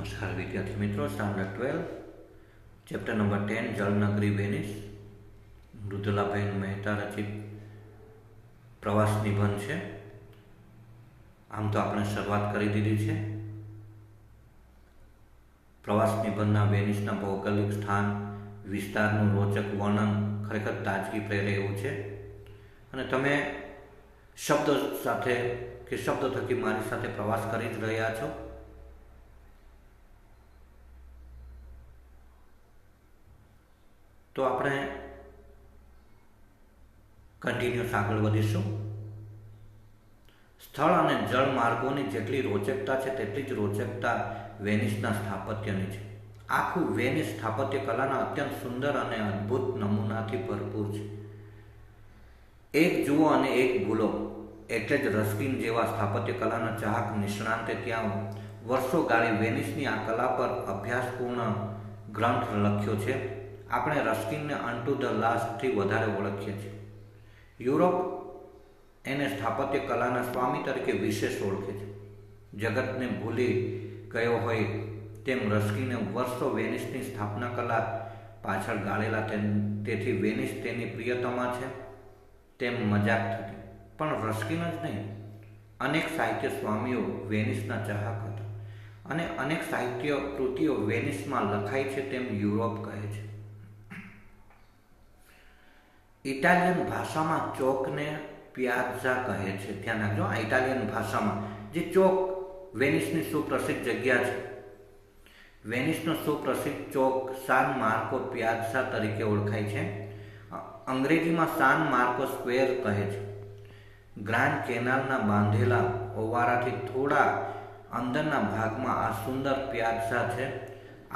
નમસ્કાર વિદ્યાર્થી મિત્રો, સ્ટાન્ડર્ડ 12 ચેપ્ટર નંબર 10 જળનગરી વેનિસ, મૃદુલાબેન મહેતા રચિત પ્રવાસ નિબંધ છે. આમ તો આપણે શરૂઆત કરી દીધી છે. પ્રવાસ નિબંધના વેનિસના ભૌગોલિક સ્થાન વિસ્તારનું રોચક વર્ણન ખરેખર તાજગી પ્રેરે એવું છે અને તમે શબ્દ સાથે કે શબ્દ થકી મારી સાથે પ્રવાસ કરી જ રહ્યા છો. તો આપણે કન્ટિન્યુઅસ આગળ વધીશું. સ્થળ અને જળ માર્ગોની જેટલી રોચકતા છે તેટલી જ રોચકતા વેનિસના સ્થાપત્યની છે. આખું વેનિસ સ્થાપત્ય કલાના અત્યંત સુંદર અને અદ્ભુત નમૂનાથી ભરપૂર છે. એક જુઓ અને એક ભૂલો, એટલે જ રસ્કિન જેવા સ્થાપત્ય કલાના ચાહક નિષ્ણાંતે ત્યાં વર્ષો ગાળી વેનિસની આ કલા પર અભ્યાસપૂર્ણ ગ્રંથ લખ્યો છે. આપણે રસ્કિનને અનટુ ધ લાસ્ટથી વધારે ઓળખીએ છીએ. યુરોપ એને સ્થાપત્ય કલાના સ્વામી તરીકે વિશેષ ઓળખે છે. જગતને ભૂલી ગયો હોય તેમ રસ્કિને વર્ષો વેનિસની સ્થાપના કલા પાછળ ગાળેલા. તેથી વેનિસ તેની પ્રિયતમા છે તેમ મજાક થતી. પણ રસ્કિન જ નહીં, અનેક સાહિત્ય સ્વામીઓ વેનિસના ચાહક હતા અને અનેક સાહિત્ય કૃતિઓ વેનિસમાં લખાઈ છે તેમ યુરોપ કહે છે. ઇટાલિયન ભાષામાં ચોકને પિયાઝા કહે છે. ધ્યાન રાખજો, આ ઇટાલિયન ભાષામાં જે ચોક વેનિસની સુપ્રસિદ્ધ જગ્યા છે, વેનિસનો સુપ્રસિદ્ધ ચોક સાન માર્કો પિયાઝા તરીકે ઓળખાય છે. અંગ્રેજીમાં સાન માર્કો સ્ક્વેર કહે છે. ગ્રાન્ડ કેનાલના બાંધેલા ઓવારાથી થોડા અંદરના ભાગમાં આ સુંદર પિયાઝા છે.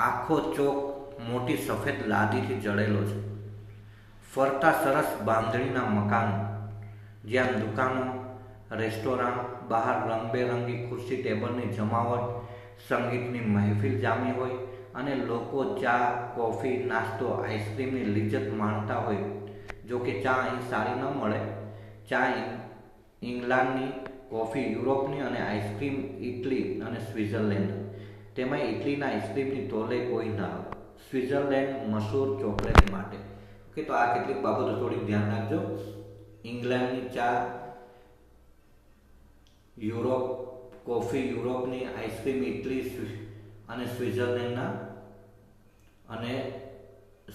આખો ચોક મોટી સફેદ લાદીથી જડેલો છે. ફરતા સરસ બાંધણીના મકાનો, જ્યાં દુકાનો, રેસ્ટોરાં, બહાર રંગબેરંગી ખુરશી ટેબલની જમાવટ, સંગીતની મહેફિલ જામી હોય અને લોકો ચા, કોફી, નાસ્તો, આઈસ્ક્રીમની લિજ્જત માણતા હોય. જો કે ચા અહીં સારી ન મળે. ચા ઇંગ્લેન્ડની, કોફી યુરોપની અને આઈસ્ક્રીમ ઇટલી અને સ્વિટ્ઝરલેન્ડ. તેમાં ઇટલીના આઈસ્ક્રીમની તોલે કોઈ ના આવે. સ્વિટ્ઝરલેન્ડ મશહૂર ચોકલેટ માટે. ઓકે, તો આ કેટલીક બાબતો થોડીક ધ્યાન રાખજો. ઇંગ્લેન્ડની ચા, યુરોપ કોફી, યુરોપની આઈસ્ક્રીમ ઇટલી અને સ્વિટ્ઝરલેન્ડના અને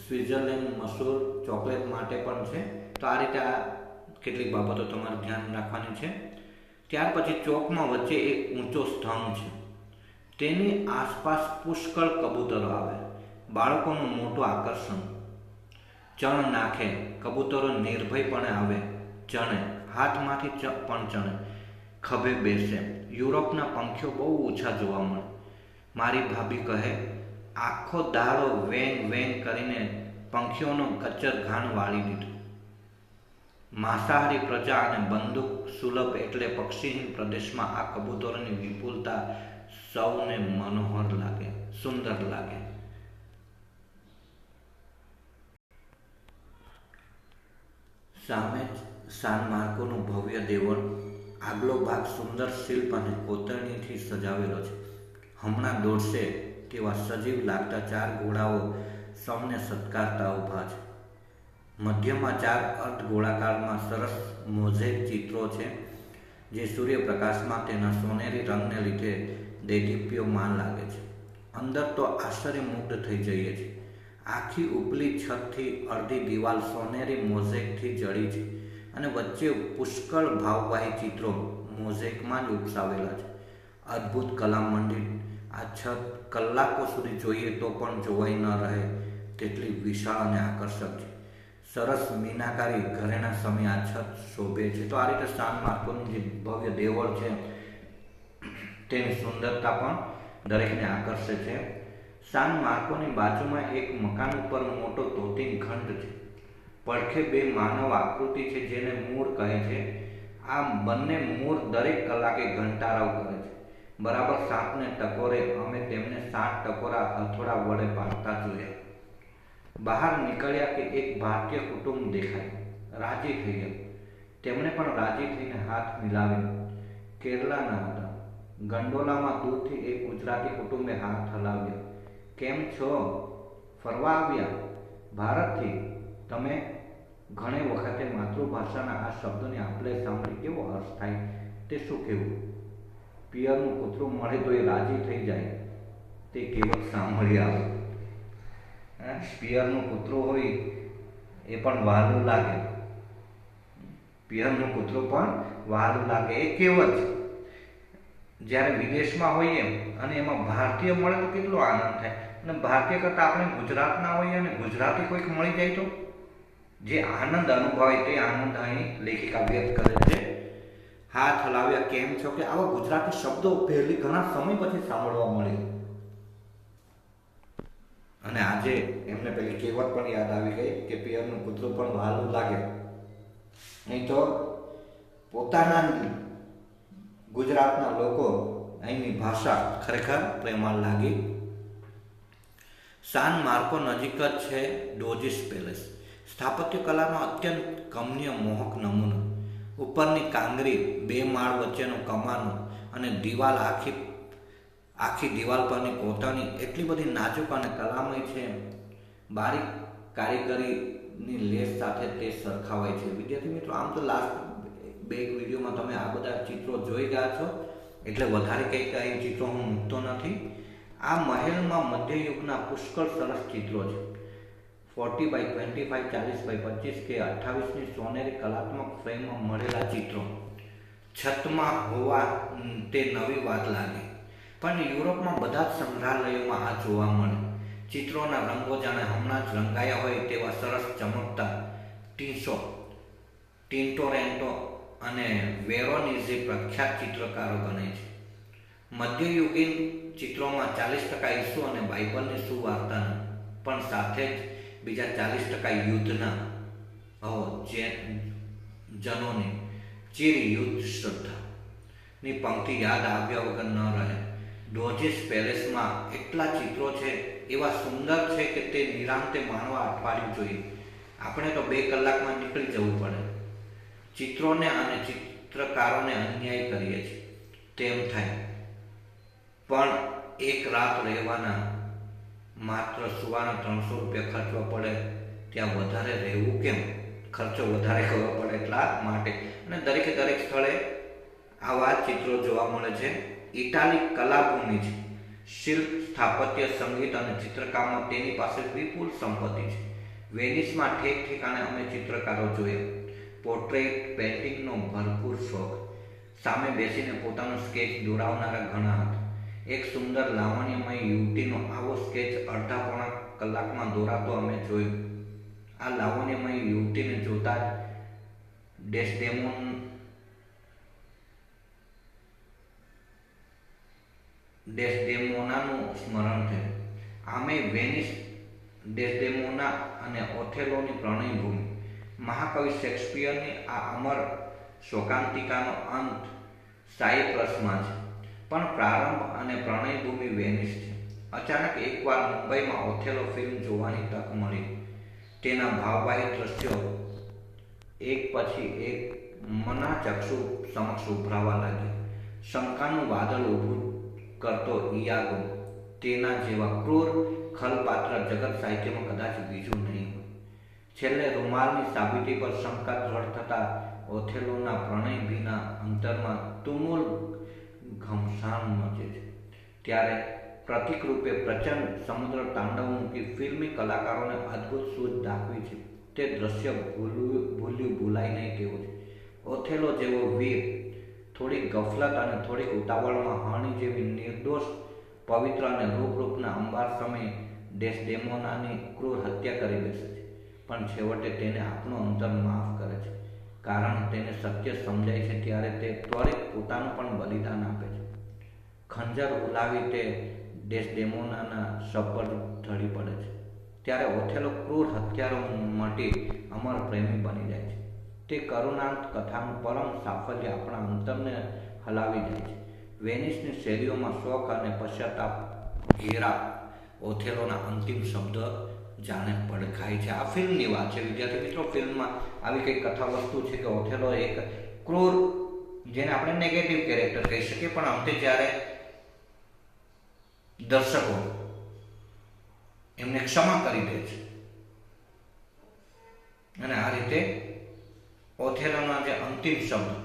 સ્વિટ્ઝરલેન્ડ મશહૂર ચોકલેટ માટે પણ છે. તો આ રીતે આ કેટલીક બાબતો તમારે ધ્યાન રાખવાની છે. ત્યાર પછી ચોકમાં વચ્ચે એક ઊંચો સ્તંભ છે. તેની આસપાસ પુષ્કળ કબૂતરો આવે. બાળકોનું મોટું આકર્ષણ. ચણ નાખે, કબૂતરો નિર્ભયપણે આવે. ચણે, હાથમાંથી પણ ચણે, ખભે બેસે. યુરોપના પંખીઓ બહુ ઓછા જોવા મળે. મારી ભાભી કહે, આખો દાડો વેંગ વેંગ કરીને પંખીઓનો કચ્ચર ઘાણ વાળી દીધો. માંસાહારી પ્રજા અને બંદૂક સુલભ એટલે પક્ષીહીન પ્રદેશમાં આ કબૂતરોની વિપુલતા સૌને મનોહર લાગે, સુંદર લાગે. સામે સાન માર્કોનું ભવ્ય દેવળ. આગલો ભાગ સુંદર શિલ્પ અને કોતરણીથી સજાવેલો છે. હમણાં દોડશે તેવા સજીવ લાગતા 4 ઘોડાઓ સૌને સત્કારતા ઊભા છે. મધ્યમાં 4 અર્ધ ગોળાકારમાં સરસ મોઝેક ચિત્રો છે, જે સૂર્યપ્રકાશમાં તેના સોનેરી રંગને લીધે દેદીપ્યમાન લાગે છે. અંદર તો આશ્ચર્યમુગ્ધ થઈ જઈએ છીએ. આખી ઉપલી છતથી અડધી દિવાલ સોનેરી મોઝેકથી જડી છે અને વચ્ચે પુષ્કળ ભાવવાહી ચિત્રો મોઝેકમાં જ ઉપસાવેલા છે. અદ્ભુત કલા મંદિર. આ છત કલાકો સુધી જોઈએ તો પણ જોવાઈ ન રહે તેટલી વિશાળ અને આકર્ષક છે. સરસ મીનાકારી ઘરેણા સમય આ છત શોભે છે. તો આ રીતે સાન માર્કોની જે ભવ્ય દેવળ છે તેની સુંદરતા પણ દરેકને આકર્ષે છે. સાન માર્કોની બાજુમાં એક મકાન ઉપર મોટો તોતિંગ ઘંટ છે. પડખે 2 માનવ આકૃતિ છે જેને મૂળ કહે છે. આ બંને મૂળ દરેક કલાકે ઘંટારાવ કરે છે. બરાબર 7ને ટકોરે અમે તેમને 7 ટકોરા હથોડા વડે પાડતા જોયા. બહાર નીકળ્યા કે એક ભારતીય કુટુંબ દેખાય. રાજી થઈ ગયા. તેમણે પણ રાજી થઈને હાથ મિલાવ્યો. કેરલાના હતા. ગંડોલામાં દૂરથી એક ગુજરાતી કુટુંબે હાથ હલાવ્યો. કેમ છો? ફરવા આવ્યા ભારતથી? તમે? ઘણી વખતે માતૃભાષાના આ શબ્દોની આપલે સાંભળી કેવો અર્થ થાય તે શું કહેવું. પિયરનું કૂતરું મળે તો એ રાજી થઈ જાય તે કહેવત સાંભળી આવે. પિયરનું કૂતરું હોય એ પણ વહાલું લાગે. પિયરનું કૂતરું પણ વહાલું લાગે એ કહેવત. જ્યારે વિદેશમાં હોઈએ અને એમાં ભારતીય મળે તો કેટલો આનંદ થાય. અને ભારતીય કરતાં આપણે ગુજરાતના હોઈએ અને ગુજરાતી કોઈક મળી જાય તો જે આનંદ અનુભવાય તે આનંદ અહીં લેખિકા વ્યક્ત કરે છે. હાથ હલાવ્યા, કેમ છો, કે આવા ગુજરાતી શબ્દો પહેલી ઘણા સમય પછી સાંભળવા મળે. અને આજે એમને પેલી કહેવત પણ યાદ આવી ગઈ કે પિયરનું કૂતરું પણ વહાલું લાગે. નહીં તો પોતાના ગુજરાતના લોકો અહીંની ભાષા ખરેખર પ્રેમાળ લાગી. સાન માર્કો નજીક જ છે ડોજીસ પેલેસ. સ્થાપત્ય કલાનો અત્યંત કમનીય મોહક નમૂનો. ઉપરની કાંગરી, બે માળ વચ્ચેનો કમાનો અને દિવાલ આખી દિવાલ પરની કોતરણી એટલી બધી નાજુક અને કલામય છે. બારીક કારીગરીની લેસ સાથે તે સરખાવાય છે. વિદ્યાર્થી મિત્રો, આમ તો લાસ્ટ બે વિડીયોમાં તમે આ બધા ચિત્રો જોઈ ગયા છો એટલે વધારે કંઈ ચિત્રો હું મૂકતો નથી. આ મહેલમાં મધ્યયુગના પુષ્કળ સરસ ચિત્રો છે. 40x25, 40x25 કે 28ની સોનેરી કલાત્મક ફ્રેમમાં મળેલા ચિત્રો છતમાં હોવા તે નવી વાત લાગે. પણ યુરોપમાં બધા જ સંગ્રહાલયોમાં આ જોવા મળે. ચિત્રોના રંગો જાણે હમણાં જ રંગાયા હોય તેવા સરસ ચમકતા. ટિન્ટોરેન્ટો અને વેરોનીઝે પ્રખ્યાત ચિત્રકારો ગણાય છે. મધ્યયુગીન ચિત્રોમાં 40% ઈસુ અને બાઇબલની સુવાર્તાના, પણ સાથે જ બીજા 40% યુદ્ધના જનોની ચીર યુદ્ધ શ્રદ્ધાની પંક્તિ યાદ આવ્યા વગર ન રહે. ડોજીસ પેલેસમાં એટલા ચિત્રો છે, એવા સુંદર છે કે તે નિરાંતે માણવા અઠવાડિયું જોઈએ. આપણે તો 2 કલાકમાં નીકળી જવું પડે. ચિત્રોને અને ચિત્રકારોને અન્યાય કરીએ છીએ તેમ થાય. પણ એક રાત રહેવાના માત્ર સુવાના 300 રૂપિયા ખર્ચવા પડે ત્યાં વધારે રહેવું કેમ? ખર્ચો વધારે કરવો પડે એટલા માટે. અને દરેક સ્થળે આવા ચિત્રો જોવા મળે છે. ઇટાલી કલાભૂમિ છે. શિલ્પ, સ્થાપત્ય, સંગીત અને ચિત્રકામમાં તેની પાસે વિપુલ સંપત્તિ છે. વેનિસમાં ઠેક ઠેકાણે અમે ચિત્રકારો જોયા. પોર્ટ્રેટ પેઇન્ટિંગનો ભરપૂર શોખ. સામે બેસીને પોતાનું સ્કેચ દોરાવનારા ઘણા હતા. એક સુંદર લાવણ્યમય યુવતીનો આવો સ્કેચ અડધા-પોણા કલાકમાં દોરાતો અમે જોયું. આ લાવણ્યમય યુવતીને જોતા જ ડેસ્ડેમોનાનું સ્મરણ થયું. આમે વેનિસ, ડેસ્ડેમોના અને ઓથેલોની પ્રણયભૂમિ. મહાકવિ શેક્સપિયરની આ અમર શોકાંતિકાનો અંત સાયપ્રસમાં છે, પણ પ્રારંભ અને પ્રણયભૂમિ વેનિસ છે. અચાનક એકવાર મુંબઈમાં ઓથેલો ફિલ્મ જોવાની તક મળી. તેના ભાવવાહી દ્રશ્યો એક પછી એક મનના ચક્ષુ સમક્ષ ઉભરાવા લાગ્યા. શંકાનું વાદળ ઊભું કરતો ઇયાગો, તેના જેવા ક્રૂર ખલપાત્ર જગત સાહિત્યમાં કદાચ બીજું નહીં હોય. છેલ્લે રૂમાલની સાબિતી પર શંકા દ્રઢ થતા ઓથેલોના પ્રણયભીના અંતરમાં તુમુલ ઘમસાણ મચે છે. ત્યારે પ્રતિકરૂપે પ્રચંડ સમુદ્ર તાંડવ મૂકી ફિલ્મી કલાકારોને અદ્ભુત સૂઝ દાખવી છે. તે દ્રશ્ય ભૂલાય નહીં તેવું છે. ઓથેલો જેવો વીર થોડીક ગફલત અને થોડીક ઉતાવળમાં હણી જેવી નિર્દોષ, પવિત્ર અને રૂપરૂપના અંબાર સમયે ડેસ્ડેમોનાની ક્રૂર હત્યા કરી બેસે છે. પણ છેવટે તેને આપણું અંતર માફ કરે છે, કારણ તેને સત્ય સમજાય છે. ત્યારે તે ત્વરિત પોતાનું પણ બલિદાન આપે છે. ખંજર ઉલાવી તે ડેસ્ડેમોનાના શબ પર ઢળી પડે છે. ત્યારે ઓથેલો ક્રૂર હત્યારો મટી અમર પ્રેમી બની જાય છે. તે કરુણાંત કથાનું પરમ સાફલ્ય આપણા અંતરને હલાવી જાય છે. વેનિસની શેરીઓમાં શોક અને પશ્ચાતાપ ઘેરા ઓથેલોના અંતિમ શબ્દ જાણે પડખાય છે. આ ફિલ્મની વાત છે વિદ્યાર્થી મિત્રો. ફિલ્મમાં આવી કંઈક કથા વસ્તુ છે કે ઓથેલો એક ક્રૂર જેને આપણે નેગેટિવ કેરેક્ટર કહી શકીએ, પણ અંતે જ્યારે દર્શકો એમને ક્ષમા કરી દે છે અને આ રીતે ઓથેલોના જે અંતિમ શબ્દ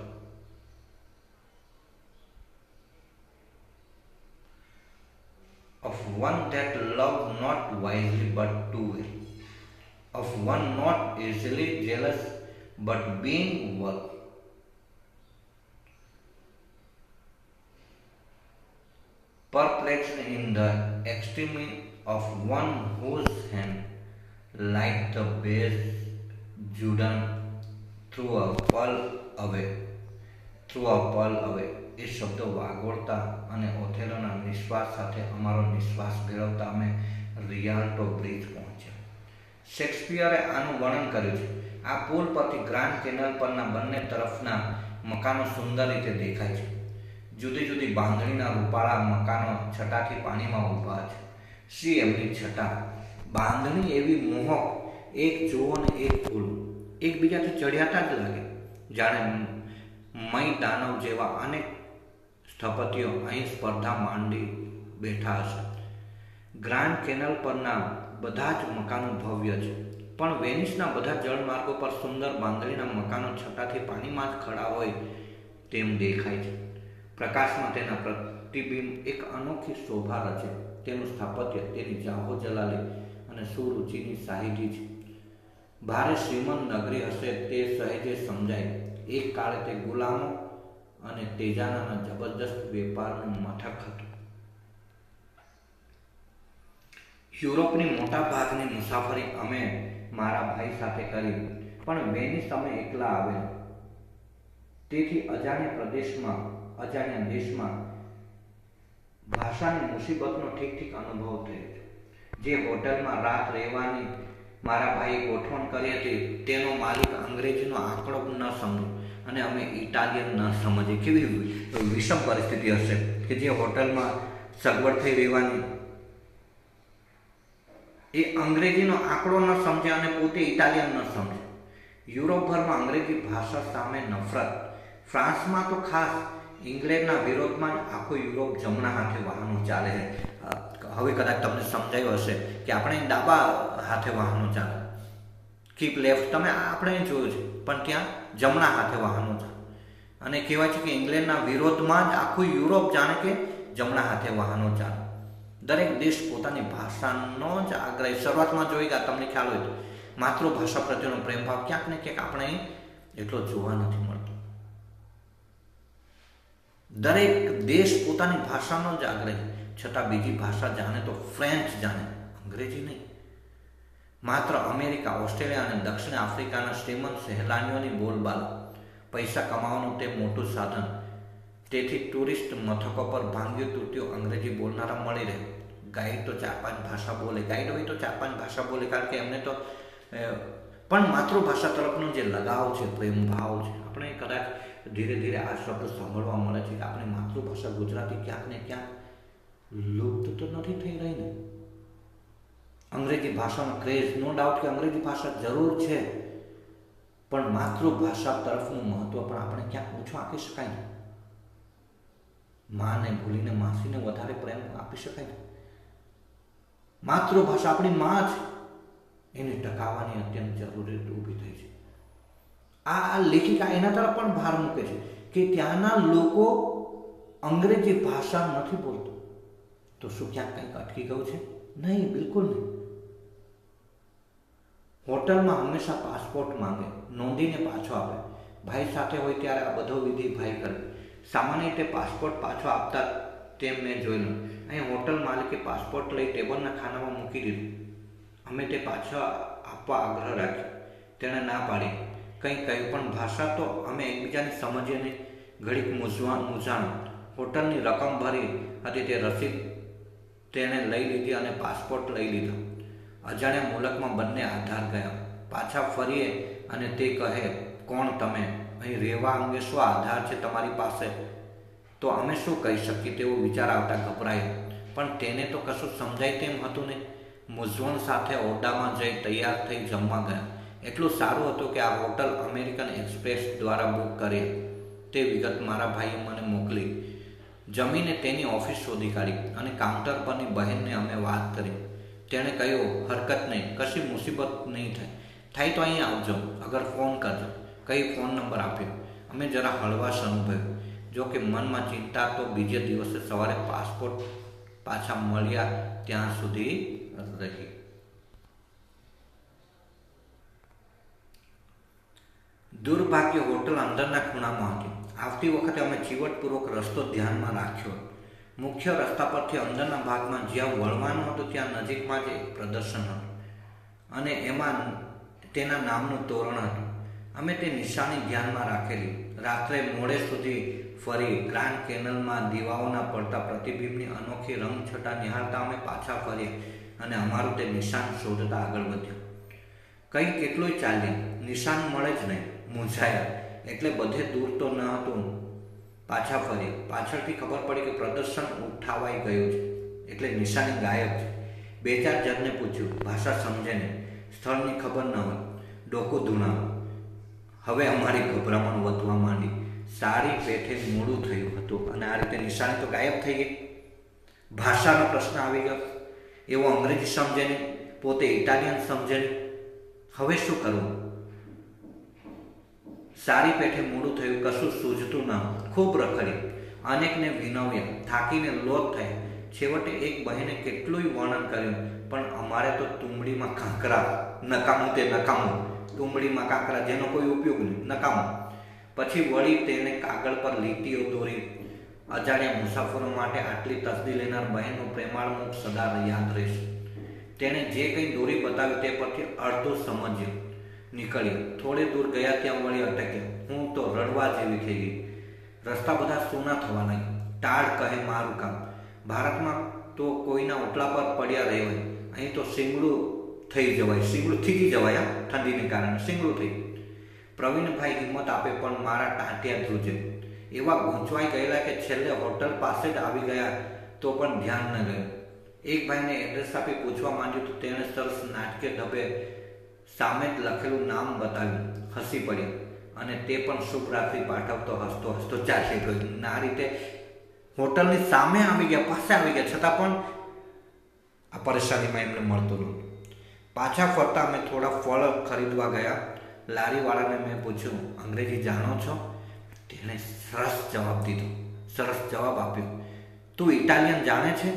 of one that love not wisely but too well, of one not easily jealous but being worth, perplexed in the extreme of one whose hand like the base Judan through a pearl away. એ શબ્દો વાગોળતા અને ઓથેલોના નિશ્વાસ સાથે અમારો નિશ્વાસ ભેળવતા અમે રિયાલ્ટો bridge પહોંચ્યા. શેક્સપિયરે આનું વર્ણન કર્યું છે. આ પુલ પરથી ગ્રાન્ડ કેનલ પરના બંને તરફના મકાનો સુંદર રીતે દેખાય છે. જુદી જુદી બાંધણીના રૂપાળા મકાનો છટાથી પાણીમાં ઊભા છે. સી એમની છટા, બાંધણી એવી મોહક, એક જુઓ ને એક પુલ, એકબીજાથી ચઢિયાતા જ લાગે, જાણે મય દાનવ જેવા અનેક સ્થપતિઓ અહીં સ્પર્ધા માંડી બેઠા હશે. ગ્રાન્ડ કેનલ પરના બધા જ મકાનો ભવ્ય છે, પણ વેનિસના બધા જળમાર્ગો પર સુંદર બાંધણીના મકાનો છટાથી પાણીમાં જ ખડા હોય તેમ દેખાય છે. પ્રકાશમાં તેના પ્રતિબિંબ એક અનોખી શોભા રચે. તેનું સ્થાપત્ય, તેની જાહો જલાલી અને સુરુચિની સાહિદી છે. ભારે શ્રીમંત નગરી હશે તે સહેજે સમજાય. એક કાળે તે ગુલામો અને તેજાનાના જબરદસ્ત વેપારનું મથક હતું. યુરોપની મોટા ભાગની મુસાફરી અમે મારા ભાઈ સાથે કરી, પણ વેનિસ અમે એકલા આવેલા. તેથી અજાણ્યા દેશમાં ભાષાની મુસીબતનો ઠીક અનુભવ થયો. જે હોટલમાં રાત રહેવાની મારા ભાઈએ ગોઠવણ કરી હતી તેનો માલિક અંગ્રેજીનો આંકડો ન સમજો અને અમે ઇટાલિયન ન સમજીએ. કેવી વિષમ પરિસ્થિતિ હશે કે જે હોટલમાં સગવડ થઈ રહેવાની એ અંગ્રેજીનો આંકડો ન સમજે અને પોતે ઇટાલિયન ન સમજે. યુરોપભરમાં અંગ્રેજી ભાષા સામે નફરત. ફ્રાન્સમાં તો ખાસ ઇંગ્લેન્ડના વિરોધમાં આખો યુરોપ જમણા હાથે વાહનો ચાલે છે. હવે કદાચ તમને સમજાયું હશે કે આપણે ડાબા હાથે વાહનો ચાલે, કીપ લેફ્ટ, તમે આપણે જોયું છે, પણ ત્યાં જમણા હાથે વાહનો ચાલે. અને કહેવાય છે કે ઇંગ્લેન્ડના વિરોધમાં જ આખું યુરોપ જાણે કે જમણા હાથે વાહનો ચાલે. દરેક દેશ પોતાની ભાષાનો જ આગ્રહ. શરૂઆતમાં જોઈ ગયા, તમને ખ્યાલ હોય તો માતૃભાષા પ્રત્યેનો પ્રેમ ભાવ ક્યાંક ને ક્યાંક આપણે એટલો જોવા નથી મળતો. દરેક દેશ પોતાની ભાષાનો જ આગ્રહ, છતાં બીજી ભાષા જાણે તો ફ્રેન્ચ જાણે, અંગ્રેજી નહીં. માત્ર અમેરિકા, ઓસ્ટ્રેલિયા અને દક્ષિણ આફ્રિકાના શ્રીમંત સહેલાણીઓની બોલબાલ. પૈસા કમાવાનું તે મોટું સાધન. તેથી ટુરિસ્ટ મથકો પર ભાંગ્યું તૂટ્યું અંગ્રેજી બોલનારા મળી રહે. ગાઈડ તો 4-5 ભાષા બોલે, ગાઈડ હોય તો 4-5 ભાષા બોલે, કારણ કે એમને તો પણ માતૃભાષા તરફનો જે લગાવ છે, પ્રેમ ભાવ છે, આપણે કદાચ ધીરે ધીરે આ શબ્દ સાંભળવા મળે છે કે આપણી માતૃભાષા ગુજરાતી ક્યાંક ને ક્યાંક લુપ્ત તો નથી થઈ રહી ને. અંગ્રેજી ભાષાનો ક્રેઝ, નો ડાઉટ કે અંગ્રેજી ભાષા જરૂર છે, પણ માતૃભાષા તરફનું મહત્વ પણ આપણે ક્યાંક ઓછું આપી શકાય ને. માને ભૂલીને માસીને વધારે પ્રેમ આપી શકાય ને. માતૃભાષા આપણી માં છે, એને ટકાવવાની અત્યંત જરૂરિયાત ઊભી થઈ છે. આ લેખિકા એના તરફ પણ ભાર મૂકે છે કે ત્યાંના લોકો અંગ્રેજી ભાષા નથી બોલતો. તો શું ક્યાંક કંઈક અટકી ગયું છે? નહીં, બિલકુલ નહીં. હોટલમાં હંમેશા પાસપોર્ટ માંગે, નોંધીને પાછો આપે. ભાઈ સાથે હોય ત્યારે આ બધો વિધિ ભાઈ કરે. સામાન્ય રીતે પાસપોર્ટ પાછો આપતા તેમ મેં જોયેલું. અહીં હોટલ માલિકે પાસપોર્ટ લઈ ટેબલના ખાનામાં મૂકી દીધું. અમે તે પાછો આપવા આગ્રહ રાખ્યો. તેણે ના પાડી. કંઈ પણ ભાષા તો અમે એકબીજાને સમજીએ નહીં. ઘડીક મૂંઝાણ. હોટલની રકમ ભરી હતી તે રસીદ તેણે લઈ લીધી અને પાસપોર્ટ લઈ લીધો. અજાણ્યા મુલકમાં બંને આધાર ગયા. પાછા ફરીએ અને તે કહે, કોણ તમે? અહીં રહેવા અંગે શું આધાર છે તમારી પાસે? તો અમે શું કહી શકીએ તેવો વિચાર આવતા ગભરાયો. પણ તેને તો કશું સમજાય તેમ હતું ને. મૂંઝવણ સાથે ઓરડામાં જઈ તૈયાર થઈ જમવા ગયા. એટલું સારું હતું કે આ હોટલ અમેરિકન એક્સપ્રેસ દ્વારા બુક કરી. તે વિગત મારા ભાઈએ મને મોકલી. જમીને તેની ઓફિસ શોધી કાઢી અને કાઉન્ટર પરની બહેનને અમે વાત કરી. તેણે કહ્યું, હરકત નહીં, કશી મુસીબત નહીં થાય તો અહીં આવજો, અગર ફોન કરજો, કહી ફોન નંબર આપ્યો. અમે જરા હળવાશ અનુભવ્યો. જો કે મનમાં ચિંતા તો બીજે દિવસે સવારે પાસપોર્ટ પાછા મળ્યા ત્યાં સુધી રહી. દુર્ભાગ્ય હોટલ અંદરના ખૂણામાં હતી. આવતી વખતે અમે ચીવટપૂર્વક રસ્તો ધ્યાનમાં રાખ્યો. મુખ્ય રસ્તા પરથી અંદરના ભાગમાં જ્યાં વળવાનું હતું ત્યાં નજીકમાં જ એક પ્રદર્શન હતું અને એમાં તેના નામનું તોરણ હતું. અમે તે નિશાની ધ્યાનમાં રાખેલી. રાત્રે મોડે સુધી ફરી ગ્રાન્ડ કેનલમાં દીવાઓના પડતા પ્રતિબિંબની અનોખી રંગછટા નિહાળતા અમે પાછા ફર્યા અને અમારું તે નિશાન શોધતા આગળ વધ્યું. કંઈ કેટલું ચાલ્યા, નિશાન મળે જ નહીં. મૂંઝાયા એટલે બધે દૂર તો ન હતું. પાછા ફર્યા. પાછળથી ખબર પડી કે પ્રદર્શન ઉઠાવાઈ ગયું છે એટલે નિશાની ગાયબ છે. 2-4 જણને પૂછ્યું, ભાષા સમજે નહીં, સ્થળની ખબર ન હોય, ડોકું ધૂણાવું. હવે અમારી ગભરામણ વધવા માંડી. સારી પેઠે મોડું થયું હતું અને આ રીતે નિશાની તો ગાયબ થઈ ગઈ. ભાષાનો પ્રશ્ન આવી ગયો. એવો અંગ્રેજી સમજે નહીં, પોતે ઇટાલિયન સમજે નહીં. હવે શું કરવું? સારી પેઠે મોડું થયું, કશું સૂઝતું ન. ખૂબ રખડી, અનેકને વિનવ્યા, થાકીને લોથ થયા. છેવટે એક બહેને કેટલુંય વર્ણન કર્યું, પણ અમારે તો તુંબડીમાં કાંકરા, નકામું તે નકામું. તુંબડીમાં કાંકરા જેનો કોઈ ઉપયોગ નહીં, નકામું. પછી વળી તેને કાગળ પર લીટીઓ દોરી. અજાણ્યા મુસાફરો માટે આટલી તસદી લેનાર બહેનનું પ્રેમાળ મુખ સદા યાદ રહેશે. તેણે જે કંઈ દોરી બતાવ્યું તે પરથી અડધું સમજ્યું નીકળ્યું. થોડે દૂર ગયા ત્યાં વળી અટક્યા. હું તો રડવા જેવી થઈ ગઈ. રસ્તા બધા સૂના થવા લાગ્યા. ટાળ કહે મારું કામ. ભારતમાં તો કોઈના ઓટલા પર પડ્યા રહેવાય, અહીં તો શીંગડું થઈ જવાય, શીંગડું થીજી જવાય. ઠંડીને કારણે શીંગડું થઈ. પ્રવીણભાઈ હિંમત આપે પણ મારા ટાંટિયા ધ્રુજે. એવા ગૂંચવાઈ ગયેલા કે છેલ્લે હોટલ પાસે જ આવી ગયા તો પણ ધ્યાન ન ગયું. એક ભાઈને એડ્રેસ આપી પૂછવા માંડ્યું તો તેણે સરસ નાટકે ઢબે સામે જ લખેલું નામ બતાવ્યું. હસી પડ્યા અને તે પણ શુભ રાત્રિ પાઠવતો હસતો હસતો ચાલી ગયો. આ રીતે હોટલની સામે આવી ગયા, પાસે આવી ગયા, છતાં પણ આ પરેશાનીમાં એમને મળતું નહોતું. પાછા ફરતા અમે થોડા ફળ ખરીદવા ગયા. લારીવાળાને મેં પૂછ્યું, અંગ્રેજી જાણો છો? તેણે સરસ જવાબ દીધો, સરસ જવાબ આપ્યો. તું ઇટાલિયન જાણે છે?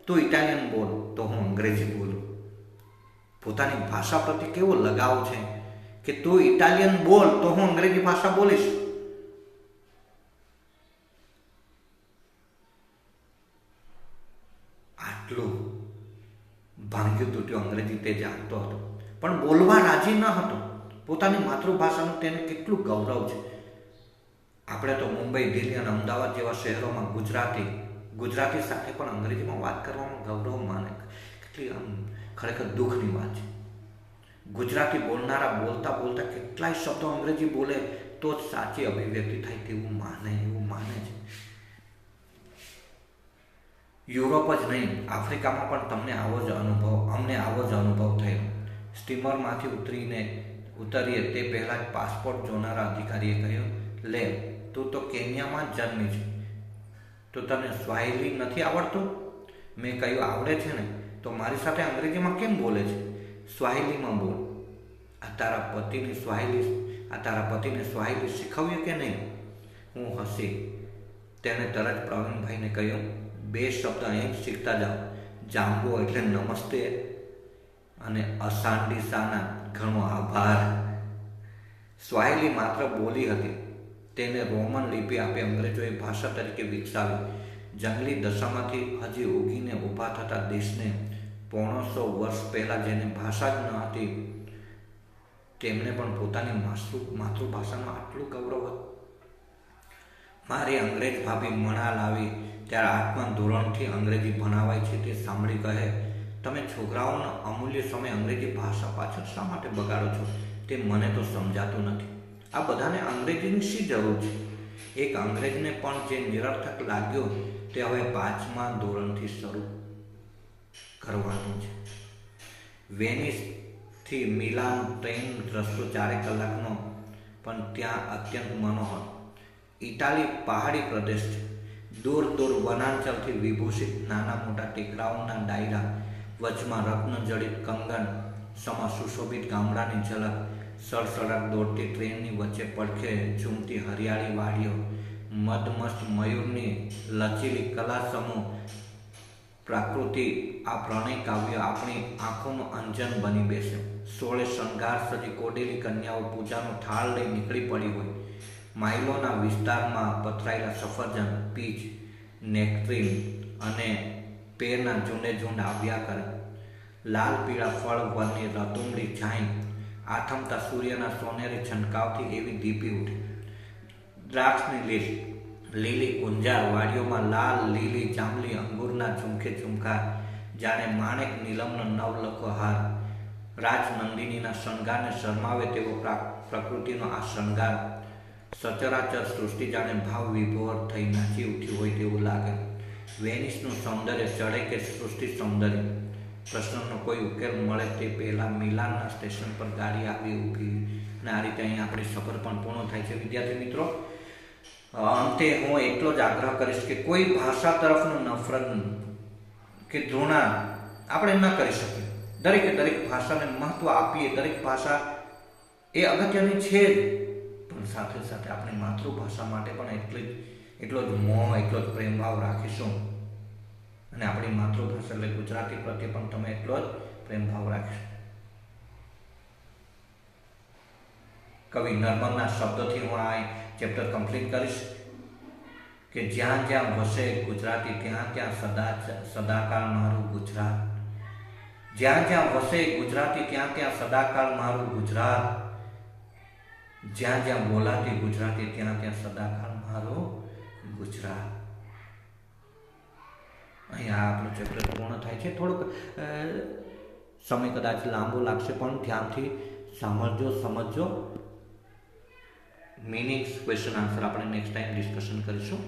તું ઇટાલિયન બોલ તો હું અંગ્રેજી બોલું. પોતાની ભાષા પ્રત્યે કેવો લગાવ છે કે તું ઇટાલિયન બોલ તો હું અંગ્રેજી ભાષા બોલીશ. આટલું ભાંગ્યું તૂટ્યું અંગ્રેજી તે જાણતો હતો, પણ બોલવા રાજી ન હતો. પોતાની માતૃભાષાનું તેને કેટલું ગૌરવ છે. આપણે તો મુંબઈ, દિલ્હી અને અમદાવાદ જેવા શહેરોમાં ગુજરાતી સાથે પણ અંગ્રેજીમાં વાત કરવામાં ગૌરવ માને. કેટલી આમ ખરેખર દુઃખની વાત છે. ગુજરાતી બોલનારા બોલતા કેટલાય શબ્દો અંગ્રેજી બોલે તો જ સાચી અભિવ્યક્તિ થાય તેવું માને છે. યુરોપ જ નહીં, આફ્રિકામાં પણ અમને આવો જ અનુભવ થયો. સ્ટીમરમાંથી ઉતરીએ તે પહેલાં જ પાસપોર્ટ જોનારા અધિકારીએ કહ્યું, લે તું તો કેન્યામાં જ જન્મી છે, તો તને સ્વાહિલી નથી આવડતું? મેં કહ્યું, આવડે છે ને, તો મારી સાથે અંગ્રેજીમાં કેમ બોલે છે? સ્વાહિલીમાં બોલ. આ તારા પતિને સ્વાહિલી શીખવ્યું કે નહીં? હું હસી. તેણે તરત પ્રવીણભાઈને કહ્યું, 2 શબ્દ અહીં શીખતા જાઓ. જાંબો એટલે નમસ્તે અને અસાંડી સાના ઘણો આભાર. સ્વાહિલી માત્ર બોલી હતી. તેને રોમન લિપિ આપી અંગ્રેજોએ ભાષા તરીકે વિકસાવી. જંગલી દશામાંથી હજી ઉગીને ઊભા થતા દેશને 150 વર્ષ પહેલાં જેને ભાષા જ ન હતી તેમને પણ પોતાની માતૃભાષામાં આટલું ગૌરવ હતું. મારી અંગ્રેજ ભાભી મણા લાવી ત્યારે 8મા ધોરણથી અંગ્રેજી ભણાવાય છે તે સાંભળી કહે, તમે છોકરાઓનો અમૂલ્ય સમય અંગ્રેજી ભાષા પાછળ શા માટે બગાડો છો? તે મને તો સમજાતું નથી. આ બધાને અંગ્રેજીની શી જરૂર છે? એક અંગ્રેજને પણ જે નિરર્થક લાગ્યું તે હવે 5મા ધોરણથી શરૂ કરવાનું છે. વેનિસથી મિલાન ટ્રેન રસ્તો 4 કલાકનો, પણ ત્યાં અત્યંત મનોહર. ઇટાલી પહાડી પ્રદેશ છે. દૂર દૂર વનાંચલથી વિભૂષિત નાના મોટા ટેકરાઓના ડાયરા, વચમાં રત્નજડિત કંગન સમા સુશોભિત ગામડાની ઝલક, સડસડાટ દોડતી ટ્રેનની વચ્ચે પડખે ઝૂમતી હરિયાળી વાડીઓ, મદમસ્ત મયુરની લચીલી કલા સમૂહ પ્રકૃતિ. આ પ્રણય કાવ્ય આપણી આંખોનું અંજન બની બેસે. સોળે શણગાર સજી કોડેલી કન્યાઓ પૂજાનો થાળ લઈ નીકળી પડી હોય. માઇલોના વિસ્તારમાં પથરાયેલા સફરજન, પીચ, નેક્ટરીન અને પેરના ઝુંડે ઝુંડ આવ્યા કરે. લાલ પીળા ફળ વરની રતુમડી ઝાંઈ આથમતા સૂર્યના સોનેરી છંટકાવથી એવી દીપી ઉઠી. દ્રાક્ષની લીલી ગુંજાર વાડીઓમાં લાલ લીલી જાંબલી અંગૂરના ઝુમખે ઝુમખાર, જાણે માણેક નીલમનો નવલખો હાર. રાજનંદિનીના શણગારને શરમાવે તેવો પ્રકૃતિનો આ શણગાર. સચરાચર સૃષ્ટિ જાણે ભાવ વિભોર થઈ નાચી ઉઠી હોય તેવું લાગે. વેનિસનું સૌંદર્ય ચડે કે સૃષ્ટિ સૌંદર્ય? પ્રશ્નનો કોઈ ઉકેલ મળે તે પહેલાં મિલાનના સ્ટેશન પર ગાડી આવી ઊભી. અને આ રીતે અહીં આપણી સફર પણ પૂર્ણ થાય છે. વિદ્યાર્થી મિત્રો, અંતે હું એટલો જ આગ્રહ કરીશ કે કોઈ ભાષા તરફનું નફરત કે ધૃણા આપણે ન કરી શકીએ. દરેકે દરેક ભાષાને મહત્વ આપીએ. દરેક ભાષા એ અગત્યની છે જ, પણ સાથે સાથે આપણી માતૃભાષા માટે પણ એટલો જ મોહ, એટલો જ પ્રેમભાવ રાખીશું. અને આપણી માતૃભાષા એટલે ગુજરાતી પ્રત્યે પણ તમે એટલો જ પ્રેમભાવ રાખીશું. કવિ નર્મદના શબ્દોથી હું આ ચેપ્ટર કમ્પ્લીટ કરીશ કે જ્યાં જ્યાં વસે ગુજરાતી ત્યાં ત્યાં સદાકાળ મારું ગુજરાત. જ્યાં જ્યાં વસે ગુજરાતી ત્યાં ત્યાં સદાકાળ મારું ગુજરાત. જ્યાં જ્યાં બોલાતી ગુજરાતી ત્યાં ત્યાં સદાકાળ મારું ગુજરાત. અહીંયા આપણું ચેપ્ટર પૂર્ણ થાય છે. થોડુંક સમય કદાચ લાંબો લાગશે, પણ ધ્યાનથી સાંભળજો, સમજજો. મીનિંગ્સ, ક્વેશ્ચન આન્સર આપણે નેક્સ્ટ ટાઈમ ડિસ્કશન કરીશું.